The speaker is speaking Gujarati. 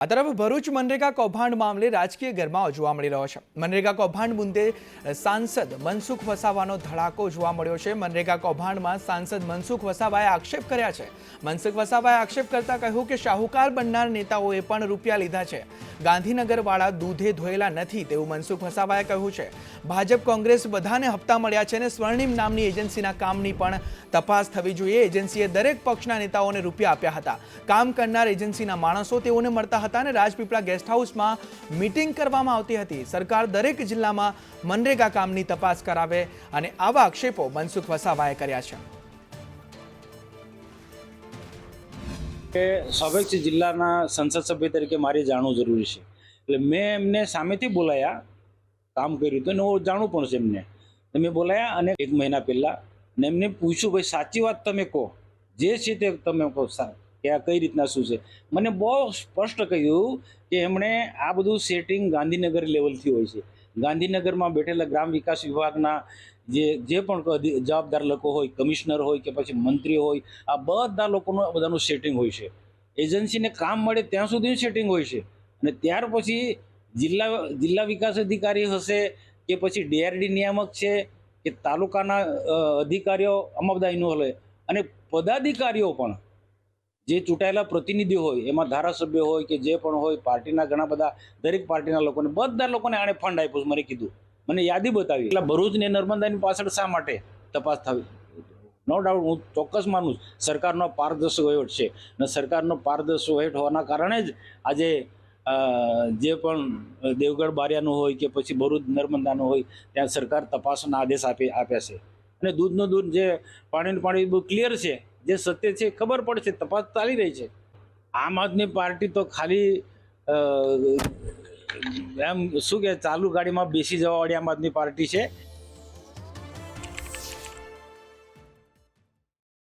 આ તરફ ભરૂચ મનરેગા કૌભાંડ મામલે રાજકીય ગરમાવો જોવા મળી રહ્યો છે। મનરેગા કૌભાંડ મુદ્દે સાંસદ મનસુખ વસાવાનો ધડાકો જોવા મળ્યો છે। મનરેગા કૌભાંડમાં સાંસદ મનસુખ વસાવાએ આક્ષેપ કર્યા છે। મનસુખ વસાવાએ આક્ષેપ કરતા કહ્યું કે શાહુકાર બનનાર નેતાઓએ પણ રૂપિયા લીધા છે। ગાંધીનગરવાળા દૂધે ધોયેલા નથી તેવું મનસુખ વસાવાએ કહ્યું છે। ભાજપ કોંગ્રેસ બધાને હપ્તા મળ્યા છે અને સ્વર્ણિમ નામની એજન્સીના કામની પણ તપાસ થવી જોઈએ। એજન્સીએ દરેક પક્ષના નેતાઓને રૂપિયા આપ્યા હતા। કામ કરનાર એજન્સીના માણસો તેઓને મળતા હતા અને રાજપીપળા ગેસ્ટ હાઉસમાં મીટિંગ કરવામાં આવતી હતી। સરકાર દરેક જિલ્લામાં મનરેગા કામની તપાસ કરાવે અને આવા આક્ષેપો મનસુખ વસાવાએ કર્યા છે। કે સ્વાભાવિક જિલ્લાના સંસદ સભ્ય તરીકે મારે જાણવું જરૂરી છે, એટલે મેં એમને સામેથી બોલાયા, કામ કર્યું હતું ને હું જાણું પણ છે એમને। મેં બોલાયા અને 1 મહિના પહેલા ને એમને પૂછ્યું, ભાઈ સાચી વાત તમે કહો, જે છે તે તમે કહો કે આ કઈ રીતના શું છે। મને બહુ સ્પષ્ટ કહ્યું કે એમણે આ બધું સેટિંગ ગાંધીનગર લેવલથી હોય છે। ગાંધીનગરમાં બેઠેલા ગ્રામ વિકાસ વિભાગના જે પણ જવાબદાર લોકો હોય, કમિશનર હોય કે પછી મંત્રી હોય, આ બધા લોકોનું બધાનું સેટિંગ હોય છે। એજન્સીને કામ મળે ત્યાં સુધી સેટિંગ હોય છે અને ત્યાર પછી જિલ્લા વિકાસ અધિકારી હશે કે પછી ડીઆરડી નિયામક છે કે તાલુકાના અધિકારીઓ આમાં બધા ઇન્વોલ્વ હોય અને પદાધિકારીઓ પણ જે ચૂંટાયેલા પ્રતિનિધિઓ હોય, એમાં ધારાસભ્ય હોય કે જે પણ હોય, પાર્ટીના ઘણા બધા દરેક પાર્ટીના લોકોને બધા લોકોને આણે ફંડ આપ્યું, મને કીધું, મને યાદી બતાવી। એટલે ભરૂચ ને નર્મદાની પાછળ શા માટે તપાસ થવી? નો ડાઉટ હું ચોક્કસ માનું સરકારનો પારદર્શક વહીવટ છે અને સરકારનો પારદર્શક વહીવટ હોવાના કારણે જ આજે જે પણ દેવગઢ બારિયાનું હોય કે પછી ભરૂચ નર્મદાનું હોય ત્યાં સરકાર તપાસના આદેશ આપ્યા છે અને દૂધનું દૂધ, જે પાણીનું પાણી બહુ ક્લિયર છે, જે સત્ય છે ખબર પડશે, તપાસ ચાલી રહી છે। આમ આદમી પાર્ટી તો ખાલી એમ શું કે ચાલુ ગાડીમાં બેસી જવાવાળી આમ આદમી પાર્ટી છે।